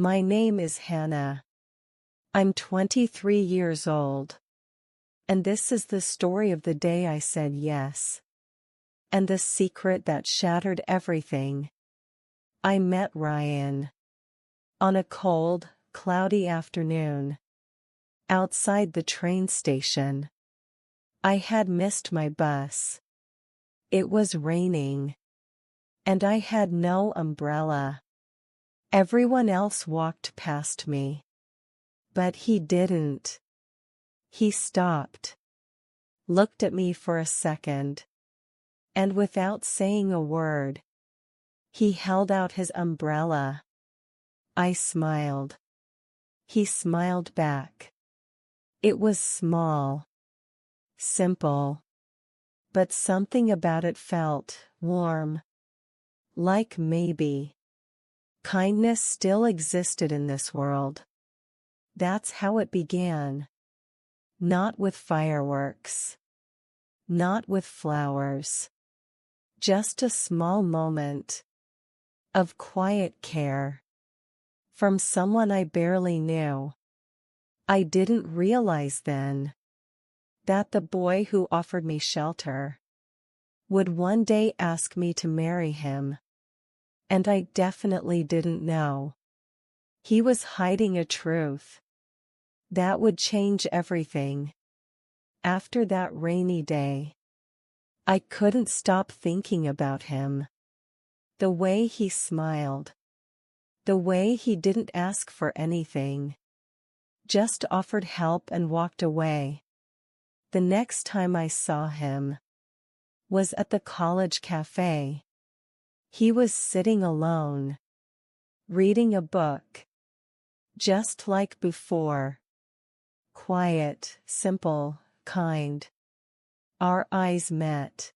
My name is Hannah. I'm 23 years old. And this is the story of the day I said yes. And the secret that shattered everything. I met Ryan. On a cold, cloudy afternoon. Outside the train station. I had missed my bus. It was raining. And I had no umbrella. Everyone else walked past me. But he didn't. He stopped. Looked at me for a second. And without saying a word, he held out his umbrella. I smiled. He smiled back. It was small. Simple. But something about it felt warm. Like maybe kindness still existed in this world. That's how it began. Not with fireworks. Not with flowers. Just a small moment of quiet care. From someone I barely knew. I didn't realize then that the boy who offered me shelter would one day ask me to marry him. And I definitely didn't know. He was hiding a truth that would change everything. After that rainy day, I couldn't stop thinking about him. The way he smiled. The way he didn't ask for anything. Just offered help and walked away. The next time I saw him was at the college cafe. He was sitting alone, reading a book. Just like before. Quiet, simple, kind. Our eyes met.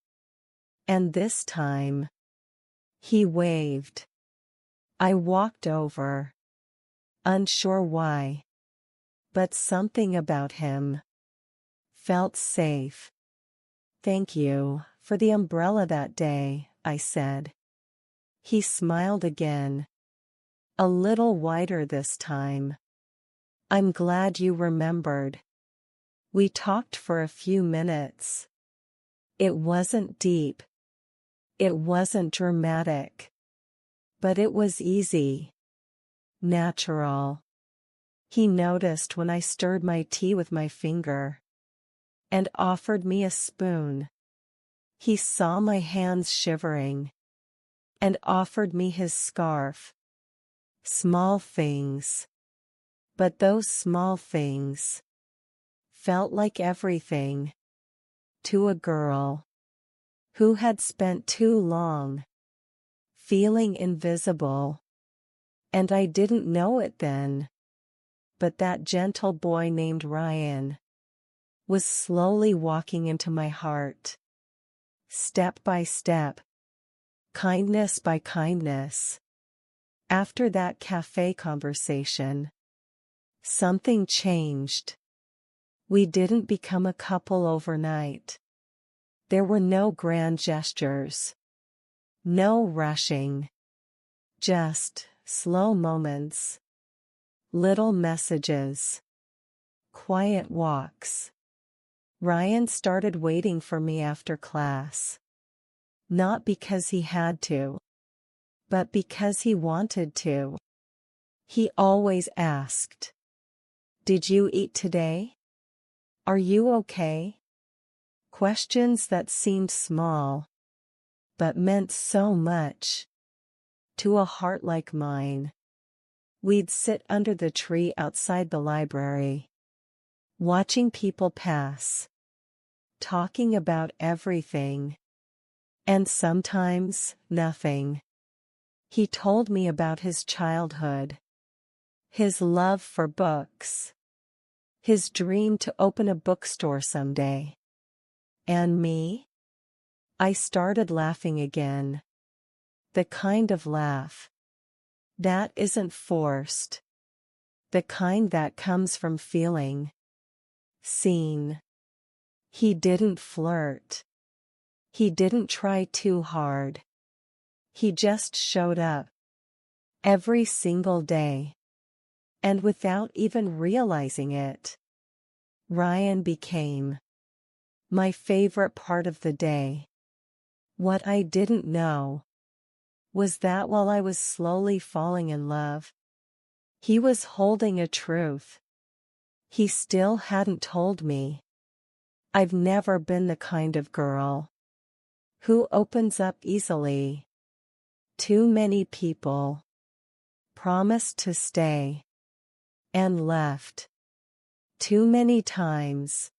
And this time, he waved. I walked over. Unsure why. But something about him felt safe. Thank you for the umbrella that day, I said. He smiled again. A little wider this time. I'm glad you remembered. We talked for a few minutes. It wasn't deep. It wasn't dramatic. But it was easy. Natural. He noticed when I stirred my tea with my finger. And offered me a spoon. He saw my hands shivering. And offered me his scarf. Small things. But those small things felt like everything to a girl who had spent too long feeling invisible. And I didn't know it then. But that gentle boy named Ryan was slowly walking into my heart. Step by step. Kindness by kindness. After that cafe conversation, something changed. We didn't become a couple overnight. There were no grand gestures. No rushing. Just slow moments. Little messages. Quiet walks. Ryan started waiting for me after class. Not because he had to, but because he wanted to. He always asked, "Did you eat today? Are you okay?" Questions that seemed small, but meant so much to a heart like mine. We'd sit under the tree outside the library, watching people pass, talking about everything, and sometimes nothing. He told me about his childhood, his love for books, his dream to open a bookstore someday. And me? I started laughing again. The kind of laugh that isn't forced. The kind that comes from feeling seen. He didn't flirt. He didn't try too hard. He just showed up. Every single day. And without even realizing it, Ryan became my favorite part of the day. What I didn't know was that while I was slowly falling in love, he was holding a truth he still hadn't told me. I've never been the kind of girl who opens up easily. Too many people promised to stay and left. Too many times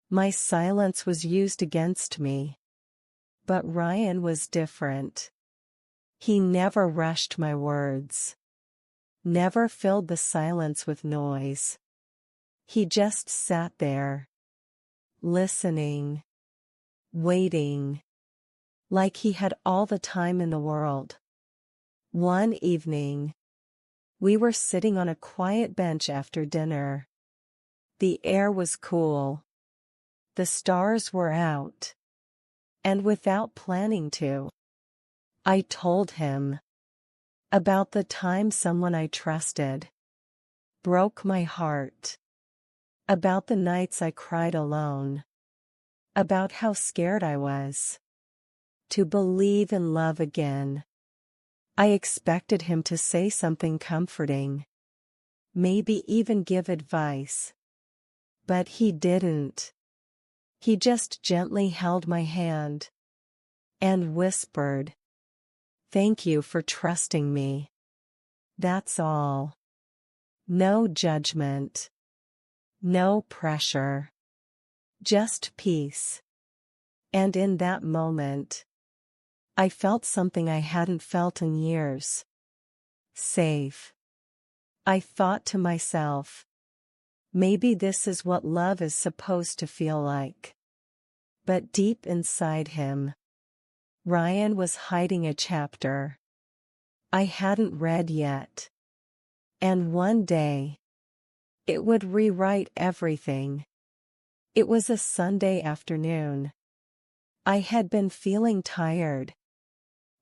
my silence was used against me. But Ryan was different. He never rushed my words, never filled the silence with noise. He just sat there, listening, waiting, like he had all the time in the world. One evening, we were sitting on a quiet bench after dinner. The air was cool. The stars were out. And without planning to, I told him about the time someone I trusted broke my heart, about the nights I cried alone, about how scared I was to believe in love again. I expected him to say something comforting, maybe even give advice. But he didn't. He just gently held my hand and whispered, "Thank you for trusting me. That's all." No judgment. No pressure. Just peace. And in that moment, I felt something I hadn't felt in years. Safe. I thought to myself, maybe this is what love is supposed to feel like. But deep inside him, Ryan was hiding a chapter I hadn't read yet. And one day, it would rewrite everything. It was a Sunday afternoon. I had been feeling tired,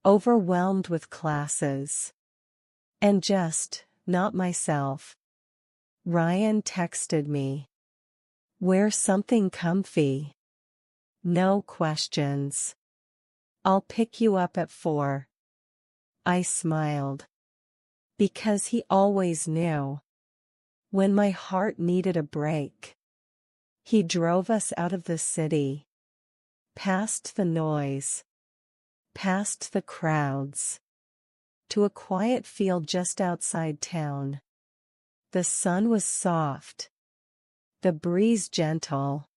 overwhelmed with classes, and just not myself. Ryan texted me, "Wear something comfy. No questions. I'll pick you up at 4. I smiled. Because he always knew when my heart needed a break. He drove us out of the city, past the noise, past the crowds, to a quiet field just outside town. The sun was soft, the breeze gentle,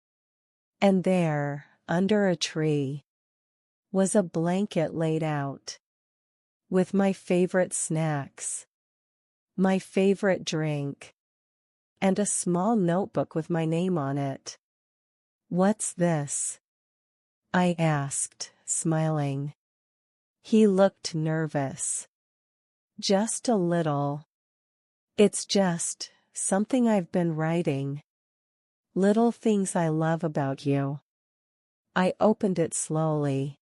and there, under a tree, was a blanket laid out, with my favorite snacks, my favorite drink, and a small notebook with my name on it. "What's this?" I asked, smiling. He looked nervous. "Just a little. It's just something I've been writing. Little things I love about you." I opened it slowly.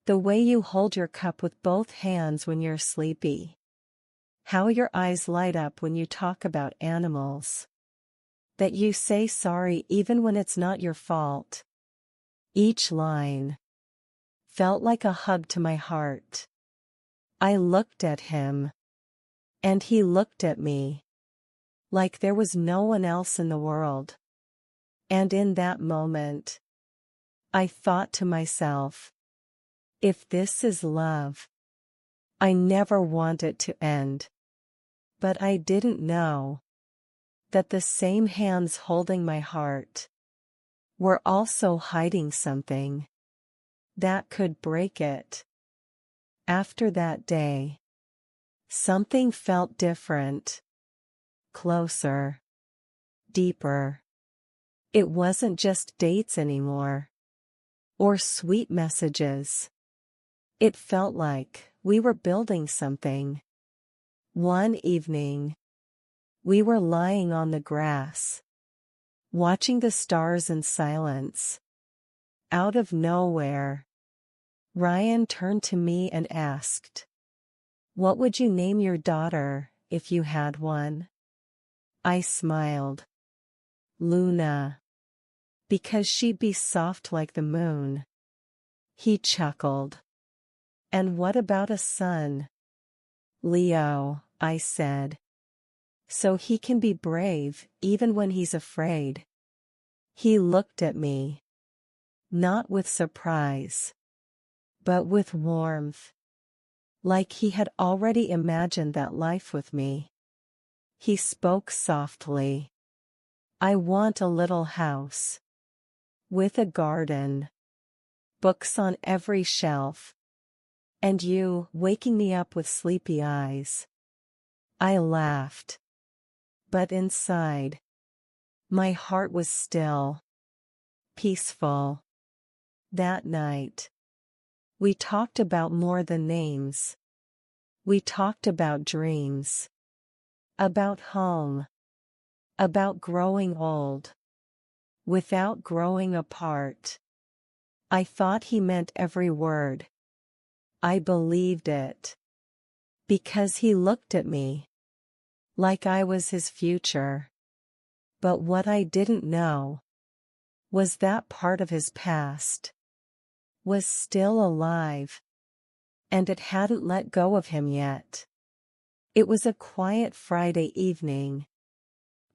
"The way you hold your cup with both hands when you're sleepy. How your eyes light up when you talk about animals. That you say sorry even when it's not your fault." Each line felt like a hug to my heart. I looked at him, and he looked at me, like there was no one else in the world. And in that moment, I thought to myself, if this is love, I never want it to end. But I didn't know that the same hands holding my heart were also hiding something that could break it. After that day, something felt different, closer, deeper. It wasn't just dates anymore, or sweet messages. It felt like we were building something. One evening, we were lying on the grass, watching the stars in silence. Out of nowhere, Ryan turned to me and asked, "What would you name your daughter if you had one?" I smiled. Luna. Because she'd be soft like the moon. He chuckled. And what about a son? Leo, I said. So he can be brave, even when he's afraid. He looked at me. Not with surprise. But with warmth. Like he had already imagined that life with me. He spoke softly. I want a little house. With a garden. Books on every shelf. And you, waking me up with sleepy eyes. I laughed. But inside, my heart was still. Peaceful. That night, we talked about more than names. We talked about dreams. About home. About growing old. Without growing apart. I thought he meant every word. I believed it. Because he looked at me. Like I was his future. But what I didn't know was that part of his past was still alive. And it hadn't let go of him yet. It was a quiet Friday evening.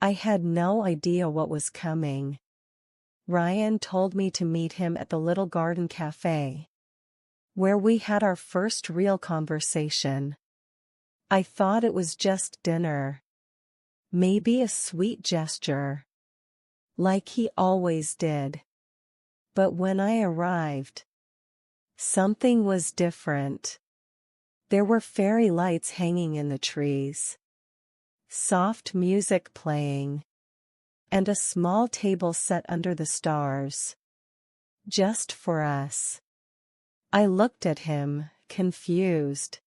I had no idea what was coming. Ryan told me to meet him at the little garden cafe, where we had our first real conversation. I thought it was just dinner. Maybe a sweet gesture. Like he always did. But when I arrived, something was different. There were fairy lights hanging in the trees. Soft music playing. And a small table set under the stars. Just for us. I looked at him, confused.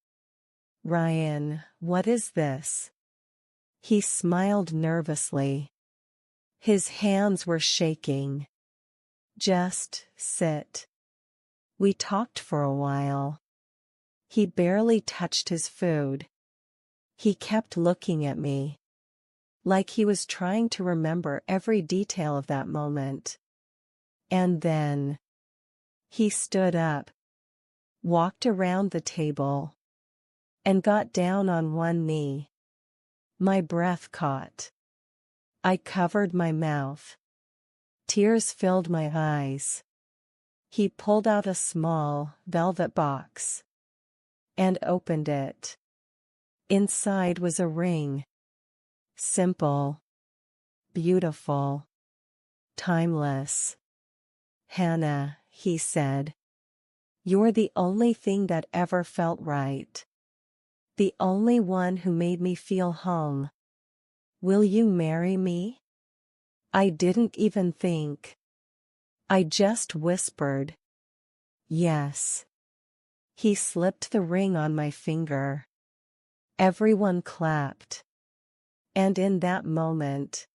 Ryan, what is this? He smiled nervously. His hands were shaking. Just sit. We talked for a while. He barely touched his food. He kept looking at me. Like he was trying to remember every detail of that moment. And then he stood up, walked around the table, and got down on one knee. My breath caught. I covered my mouth. Tears filled my eyes. He pulled out a small, velvet box and opened it. Inside was a ring. Simple. Beautiful. Timeless. Hannah, he said. You're the only thing that ever felt right. The only one who made me feel home. Will you marry me? I didn't even think. I just whispered. Yes. He slipped the ring on my finger. Everyone clapped. And in that moment,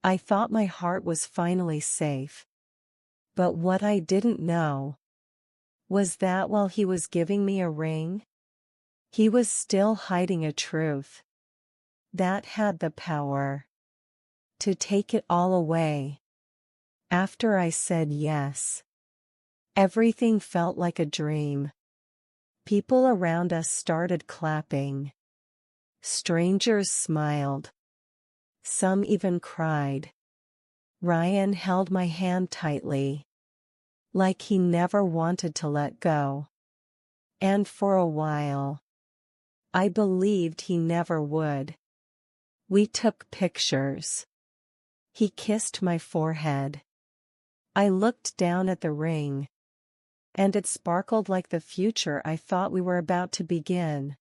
I thought my heart was finally safe. But what I didn't know was that while he was giving me a ring, he was still hiding a truth that had the power to take it all away. After I said yes, everything felt like a dream. People around us started clapping. Strangers smiled. Some even cried. Ryan held my hand tightly, like he never wanted to let go. And for a while, I believed he never would. We took pictures. He kissed my forehead. I looked down at the ring, and it sparkled like the future I thought we were about to begin.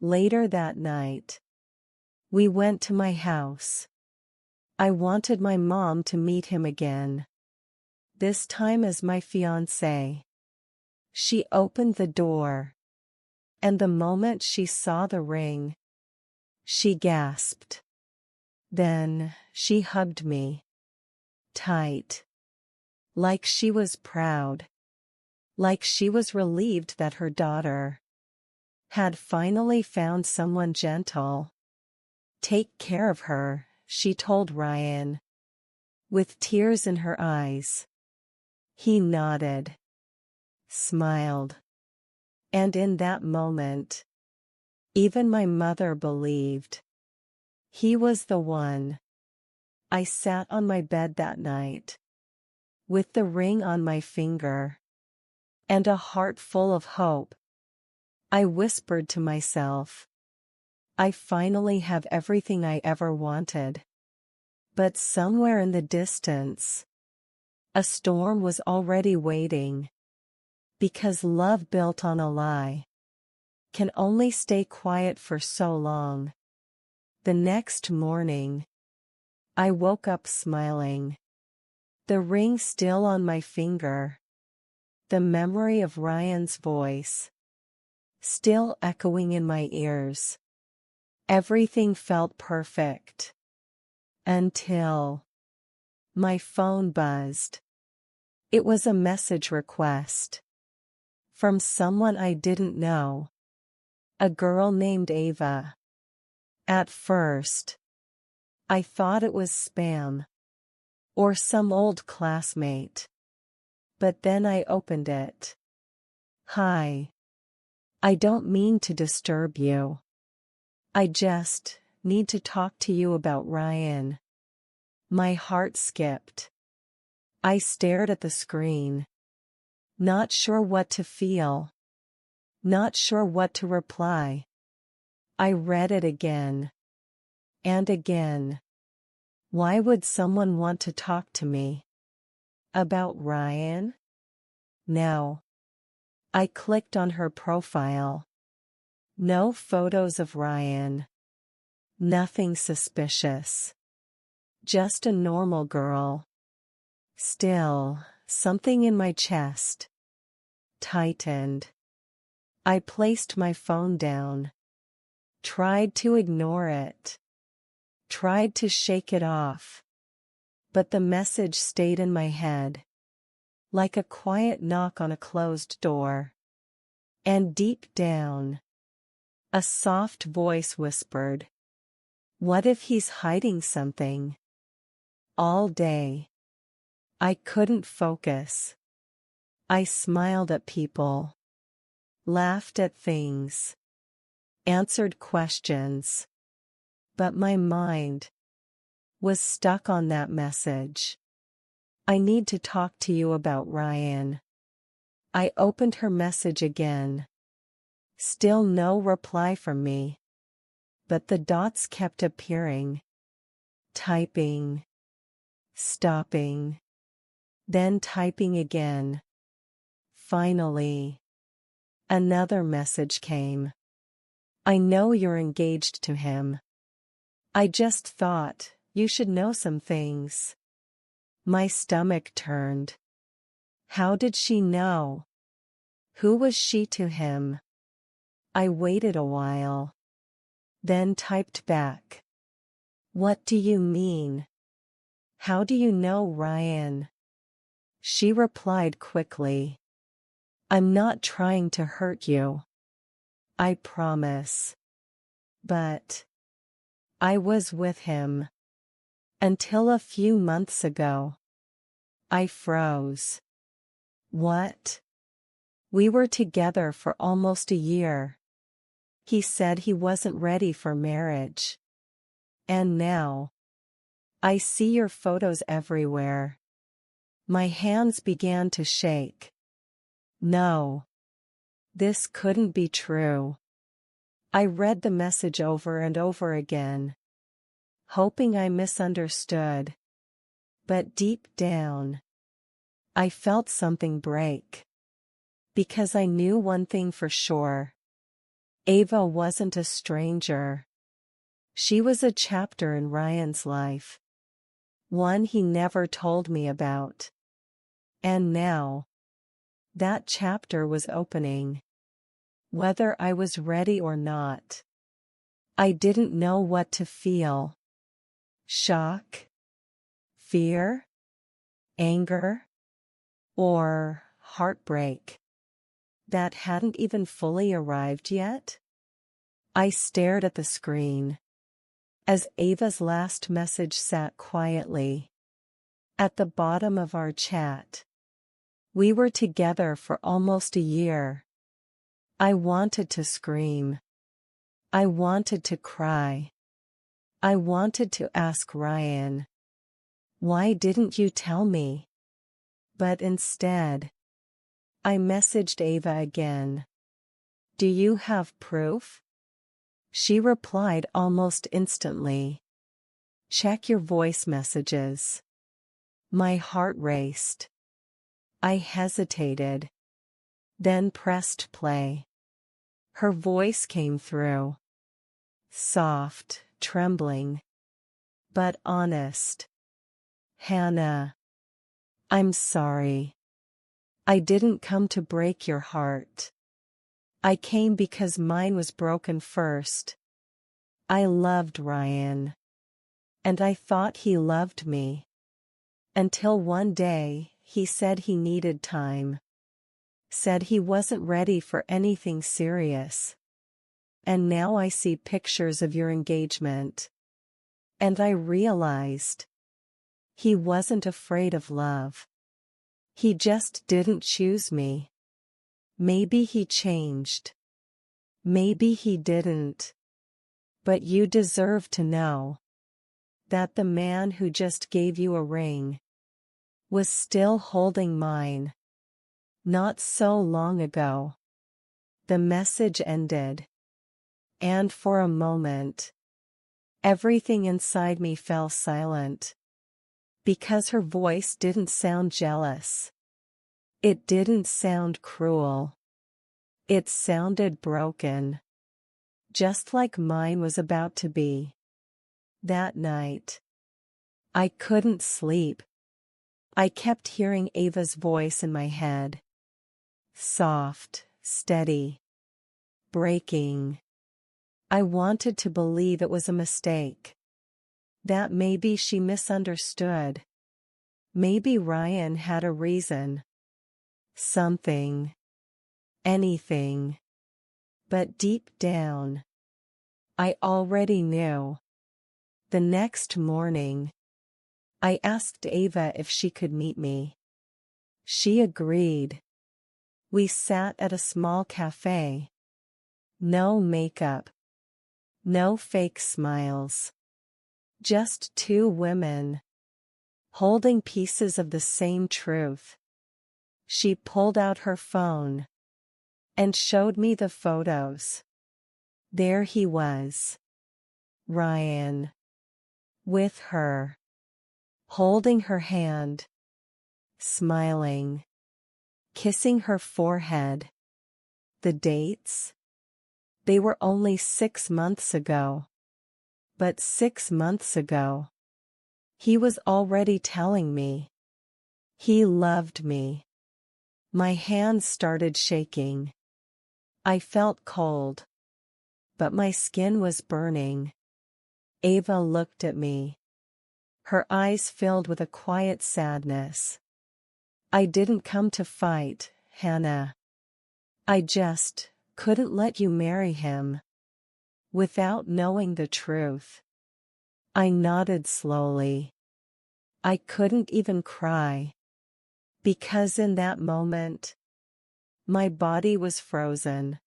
Later that night, we went to my house. I wanted my mom to meet him again. This time as my fiancé. She opened the door. And the moment she saw the ring, she gasped. Then, she hugged me. Tight. Like she was proud. Like she was relieved that her daughter had finally found someone gentle. Take care of her, she told Ryan, with tears in her eyes. He nodded, smiled, and in that moment, even my mother believed he was the one. I sat on my bed that night, with the ring on my finger, and a heart full of hope. I whispered to myself, I finally have everything I ever wanted. But somewhere in the distance, a storm was already waiting. Because love built on a lie can only stay quiet for so long. The next morning, I woke up smiling, the ring still on my finger, the memory of Ryan's voice still echoing in my ears. Everything felt perfect. Until my phone buzzed. It was a message request from someone I didn't know. A girl named Ava. At first, I thought it was spam or some old classmate. But then I opened it. Hi. I don't mean to disturb you. I just need to talk to you about Ryan. My heart skipped. I stared at the screen, not sure what to feel, not sure what to reply. I read it again and again. Why would someone want to talk to me about Ryan? No. I clicked on her profile. No photos of Ryan. Nothing suspicious. Just a normal girl. Still, something in my chest tightened. I placed my phone down. Tried to ignore it. Tried to shake it off. But the message stayed in my head, like a quiet knock on a closed door. And deep down, a soft voice whispered, what if he's hiding something? All day, I couldn't focus. I smiled at people, laughed at things, answered questions. But my mind was stuck on that message. I need to talk to you about Ryan. I opened her message again. Still no reply from me. But the dots kept appearing. Typing. Stopping. Then typing again. Finally, another message came. I know you're engaged to him. I just thought you should know some things. My stomach turned. How did she know? Who was she to him? I waited a while. Then typed back. What do you mean? How do you know Ryan? She replied quickly. I'm not trying to hurt you. I promise. But I was with him. Until a few months ago. I froze. What? We were together for almost a year. He said he wasn't ready for marriage. And now, I see your photos everywhere. My hands began to shake. No. This couldn't be true. I read the message over and over again, hoping I misunderstood. But deep down, I felt something break. Because I knew one thing for sure. Ava wasn't a stranger. She was a chapter in Ryan's life. One he never told me about. And now, that chapter was opening. Whether I was ready or not. I didn't know what to feel. Shock? Fear? Anger? Or heartbreak? That hadn't even fully arrived yet? I stared at the screen. As Ava's last message sat quietly at the bottom of our chat. We were together for almost a year. I wanted to scream. I wanted to cry. I wanted to ask Ryan, why didn't you tell me? But instead, I messaged Ava again. Do you have proof? She replied almost instantly. Check your voice messages. My heart raced. I hesitated. Then pressed play. Her voice came through. Soft, trembling. But honest. Hannah. I'm sorry. I didn't come to break your heart. I came because mine was broken first. I loved Ryan. And I thought he loved me. Until one day, he said he needed time. Said he wasn't ready for anything serious. And now I see pictures of your engagement. And I realized he wasn't afraid of love. He just didn't choose me. Maybe he changed. Maybe he didn't. But you deserve to know that the man who just gave you a ring was still holding mine. Not so long ago. The message ended. And for a moment, everything inside me fell silent. Because her voice didn't sound jealous. It didn't sound cruel. It sounded broken. Just like mine was about to be. That night, I couldn't sleep. I kept hearing Ava's voice in my head. Soft, steady. Breaking. I wanted to believe it was a mistake. That maybe she misunderstood. Maybe Ryan had a reason. Something. Anything. But deep down, I already knew. The next morning, I asked Ava if she could meet me. She agreed. We sat at a small cafe. No makeup. No fake smiles. Just two women. Holding pieces of the same truth. She pulled out her phone. And showed me the photos. There he was. Ryan. With her. Holding her hand. Smiling. Kissing her forehead. The dates? They were only 6 months ago. But 6 months ago, he was already telling me. He loved me. My hands started shaking. I felt cold. But my skin was burning. Ava looked at me. Her eyes filled with a quiet sadness. I didn't come to fight, Hannah. I just couldn't let you marry him. Without knowing the truth. I nodded slowly. I couldn't even cry. Because in that moment, my body was frozen.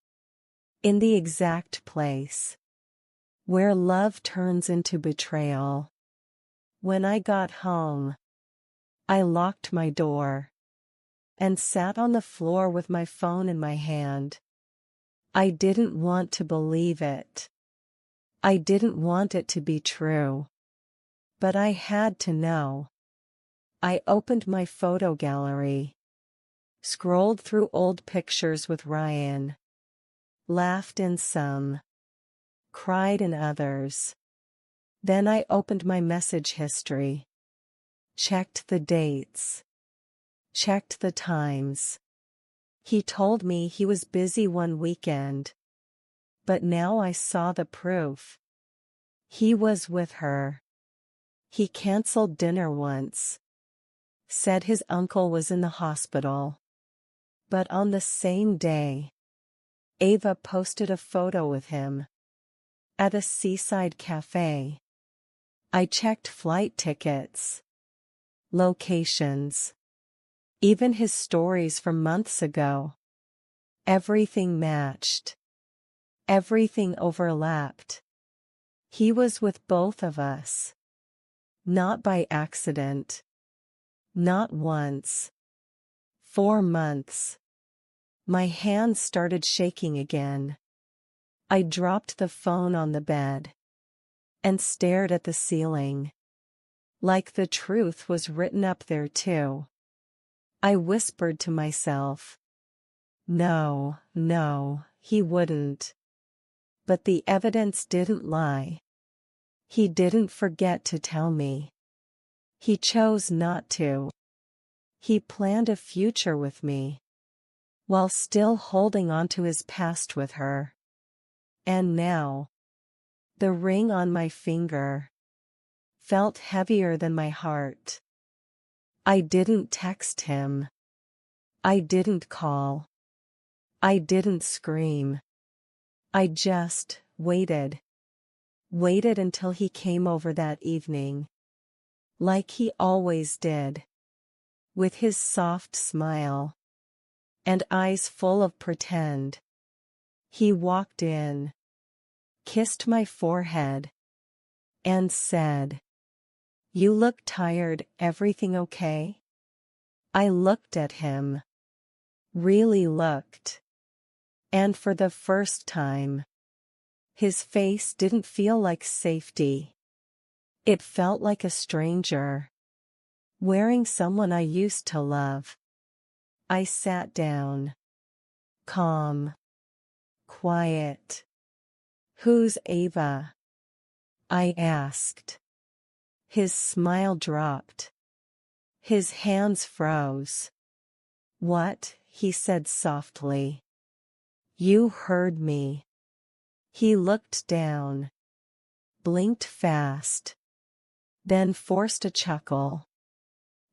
In the exact place where love turns into betrayal. When I got home, I locked my door and sat on the floor with my phone in my hand. I didn't want to believe it. I didn't want it to be true. But I had to know. I opened my photo gallery. Scrolled through old pictures with Ryan. Laughed in some. Cried in others. Then I opened my message history. Checked the dates. Checked the times. He told me he was busy one weekend. But now I saw the proof. He was with her. He canceled dinner once. Said his uncle was in the hospital. But on the same day, Ava posted a photo with him. At a seaside cafe. I checked flight tickets, locations, even his stories from months ago. Everything matched. Everything overlapped. He was with both of us. Not by accident. Not once. 4 months. My hands started shaking again. I dropped the phone on the bed and stared at the ceiling. Like the truth was written up there too. I whispered to myself, no, he wouldn't. But the evidence didn't lie. He didn't forget to tell me. He chose not to. He planned a future with me, while still holding on to his past with her. And now, the ring on my finger felt heavier than my heart. I didn't text him. I didn't call. I didn't scream. I just waited. Waited until he came over that evening. Like he always did. With his soft smile. And eyes full of pretend. He walked in. Kissed my forehead. And said, "You look tired, everything okay?" I looked at him. Really looked. And for the first time, his face didn't feel like safety. It felt like a stranger. Wearing someone I used to love. I sat down. Calm. Quiet. "Who's Ava?" I asked. His smile dropped. His hands froze. "What?" he said softly. "You heard me." He looked down. Blinked fast. Then forced a chuckle.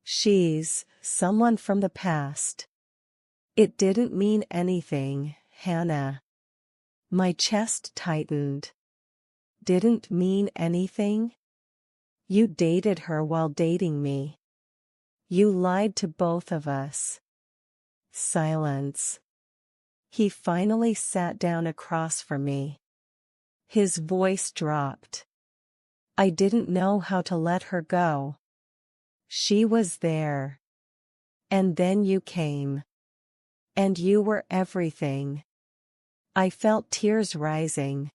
"She's someone from the past." It didn't mean anything, Hannah. My chest tightened. Didn't mean anything? You dated her while dating me. You lied to both of us. Silence. He finally sat down across from me. His voice dropped. I didn't know how to let her go. She was there. And then you came. And you were everything. I felt tears rising.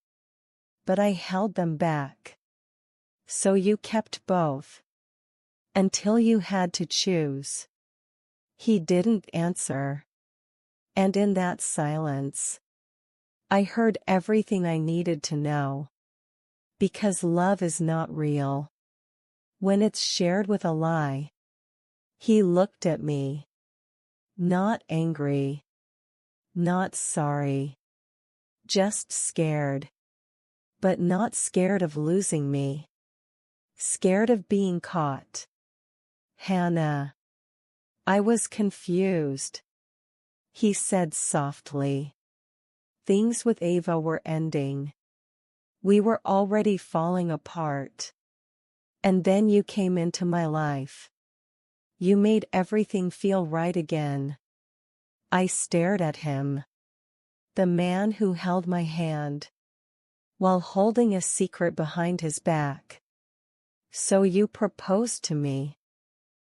But I held them back. So you kept both. Until you had to choose. He didn't answer. And in that silence, I heard everything I needed to know. Because love is not real. When it's shared with a lie. He looked at me. Not angry. Not sorry. Just scared. But not scared of losing me. Scared of being caught. Hannah. I was confused. He said softly. Things with Ava were ending. We were already falling apart. And then you came into my life. You made everything feel right again. I stared at him. The man who held my hand. While holding a secret behind his back. So you proposed to me.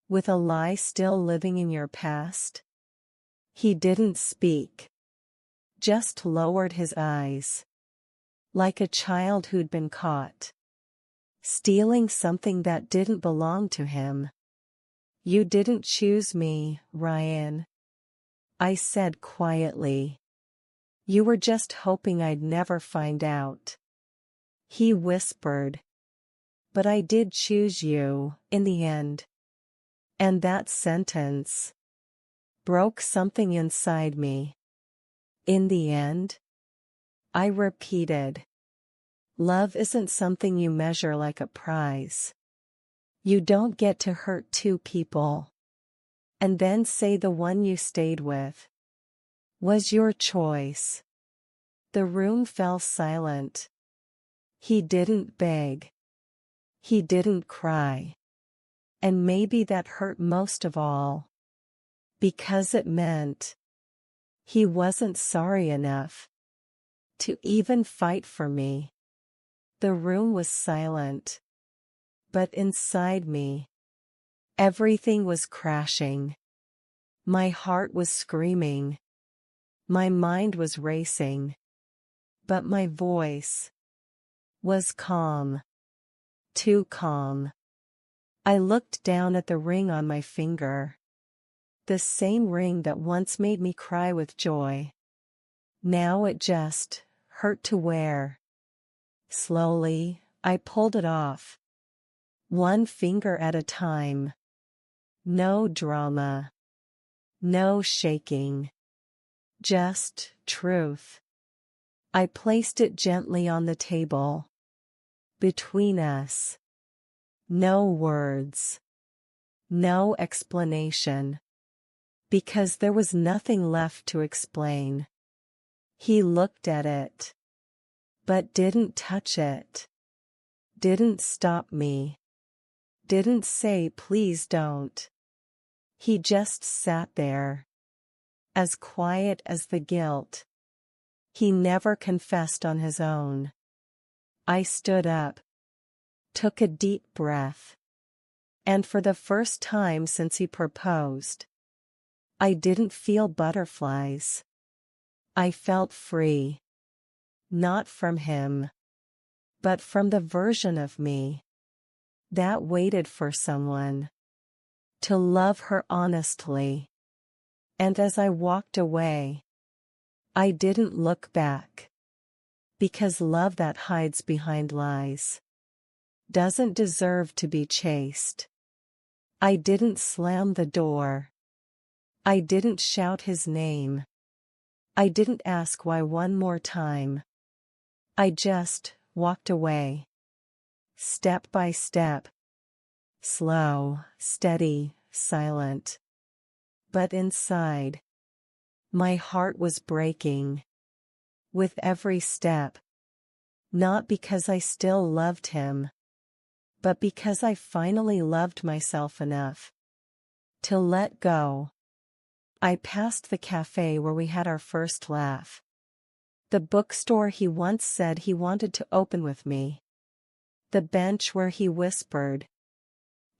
With a lie still living in your past? He didn't speak. Just lowered his eyes. Like a child who'd been caught. Stealing something that didn't belong to him. You didn't choose me, Ryan. I said quietly. You were just hoping I'd never find out. He whispered. But I did choose you, in the end. And that sentence broke something inside me. In the end? I repeated. Love isn't something you measure like a prize. You don't get to hurt 2 people. And then say the one you stayed with was your choice. The room fell silent. He didn't beg. He didn't cry. And maybe that hurt most of all. Because it meant he wasn't sorry enough to even fight for me. The room was silent. But inside me, everything was crashing. My heart was screaming. My mind was racing. But my voice was calm. Too calm. I looked down at the ring on my finger. The same ring that once made me cry with joy. Now it just hurt to wear. Slowly, I pulled it off. One finger at a time. No drama. No shaking. Just truth. I placed it gently on the table. Between us. No words. No explanation. Because there was nothing left to explain. He looked at it. But didn't touch it. Didn't stop me. Didn't say please don't. He just sat there. As quiet as the guilt. He never confessed on his own. I stood up. Took a deep breath. And for the first time since he proposed, I didn't feel butterflies. I felt free. Not from him. But from the version of me that waited for someone to love her honestly. And as I walked away, I didn't look back. Because love that hides behind lies doesn't deserve to be chased. I didn't slam the door. I didn't shout his name. I didn't ask why one more time. I just walked away. Step by step. Slow, steady, silent. But inside, my heart was breaking. With every step. Not because I still loved him. But because I finally loved myself enough to let go. I passed the cafe where we had our first laugh. The bookstore he once said he wanted to open with me. The bench where he whispered,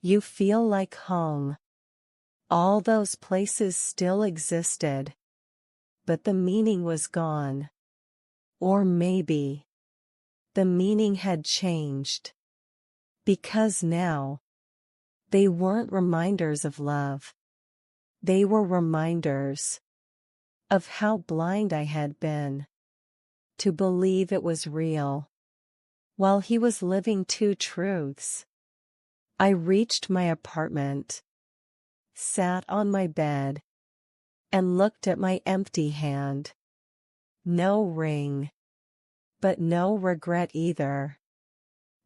"You feel like home." All those places still existed. But the meaning was gone. Or maybe the meaning had changed. Because now, they weren't reminders of love. They were reminders of how blind I had been to believe it was real. While he was living two truths. I reached my apartment, sat on my bed, and looked at my empty hand. No ring. But no regret either.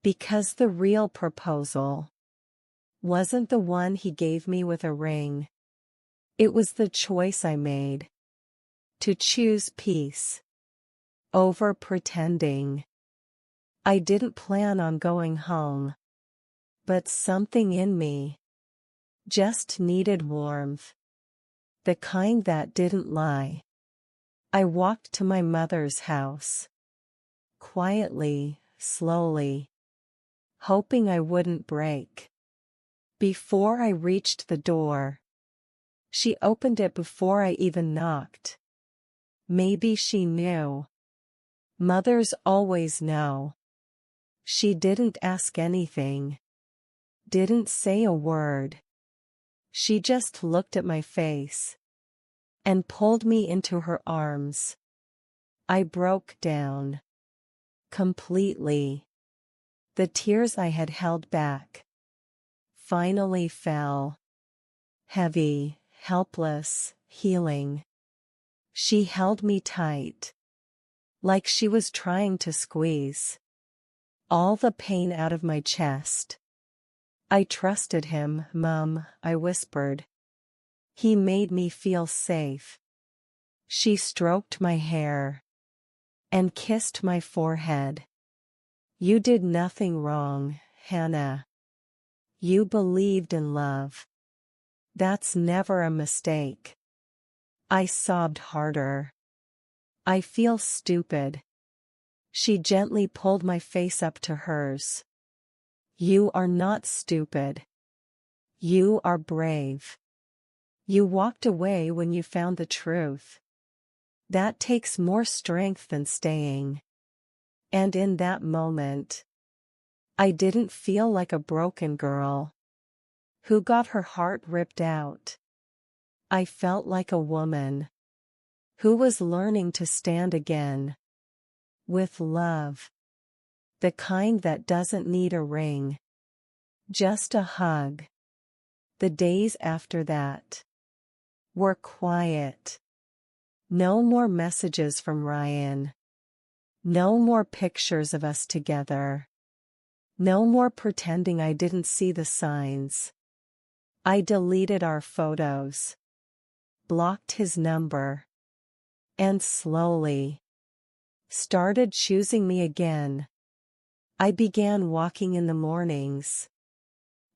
Because the real proposal wasn't the one he gave me with a ring. It was the choice I made. To choose peace over pretending. I didn't plan on going home. But something in me just needed warmth. The kind that didn't lie. I walked to my mother's house. Quietly, slowly. Hoping I wouldn't break. Before I reached the door, she opened it before I even knocked. Maybe she knew. Mothers always know. She didn't ask anything. Didn't say a word. She just looked at my face and pulled me into her arms. I broke down. Completely. The tears I had held back finally fell. Heavy, helpless, healing. She held me tight. Like she was trying to squeeze all the pain out of my chest. I trusted him, Mum, I whispered. He made me feel safe. She stroked my hair and kissed my forehead. You did nothing wrong, Hannah. You believed in love. That's never a mistake. I sobbed harder. I feel stupid. She gently pulled my face up to hers. You are not stupid. You are brave. You walked away when you found the truth. That takes more strength than staying. And in that moment, I didn't feel like a broken girl who got her heart ripped out. I felt like a woman who was learning to stand again. With love. The kind that doesn't need a ring. Just a hug. The days after that were quiet. No more messages from Ryan. No more pictures of us together. No more pretending I didn't see the signs. I deleted our photos. Blocked his number. And slowly started choosing me again. I began walking in the mornings.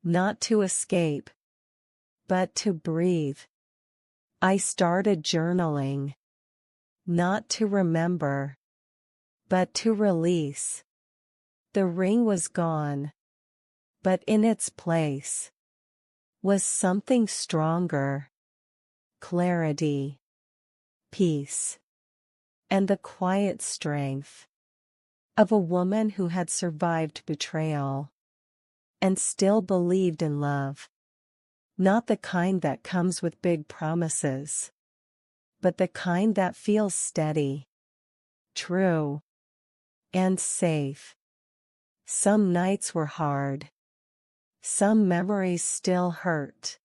Not to escape, but to breathe. I started journaling. Not to remember, but to release. The ring was gone, but in its place was something stronger. Clarity, peace, and the quiet strength of a woman who had survived betrayal and still believed in love. Not the kind that comes with big promises, but the kind that feels steady, true, and safe. Some nights were hard. Some memories still hurt.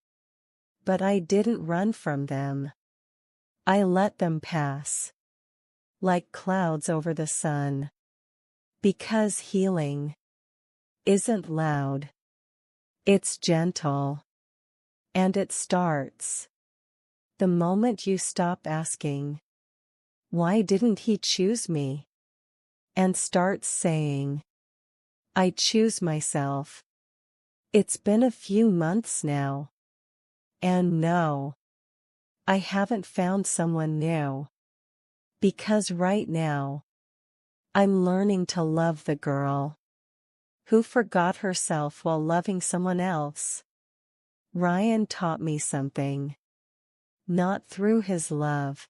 But I didn't run from them. I let them pass. Like clouds over the sun. Because healing isn't loud. It's gentle. And it starts the moment you stop asking, why didn't he choose me? And start saying, I choose myself. It's been a few months now. And no, I haven't found someone new. Because right now, I'm learning to love the girl who forgot herself while loving someone else. Ryan taught me something. Not through his love,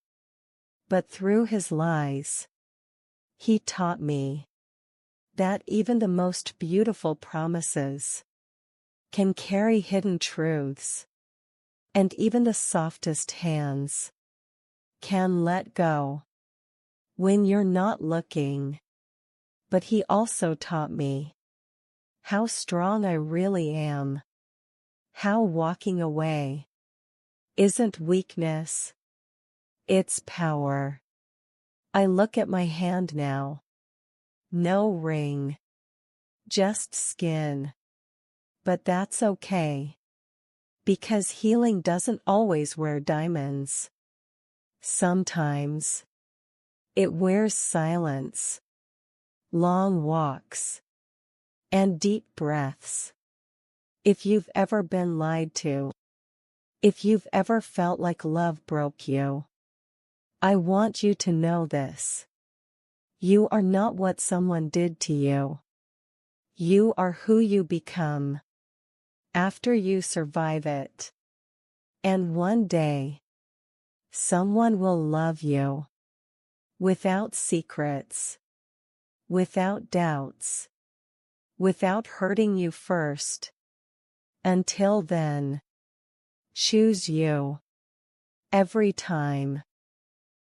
but through his lies. He taught me that even the most beautiful promises can carry hidden truths. And even the softest hands can let go when you're not looking. But he also taught me how strong I really am. How walking away isn't weakness, it's power. I look at my hand now. No ring. Just skin. But that's okay. Because healing doesn't always wear diamonds. Sometimes it wears silence, long walks, and deep breaths. If you've ever been lied to, if you've ever felt like love broke you, I want you to know this. You are not what someone did to you. You are who you become after you survive it. And one day, someone will love you without secrets, without doubts, without hurting you first. Until then, choose you every time.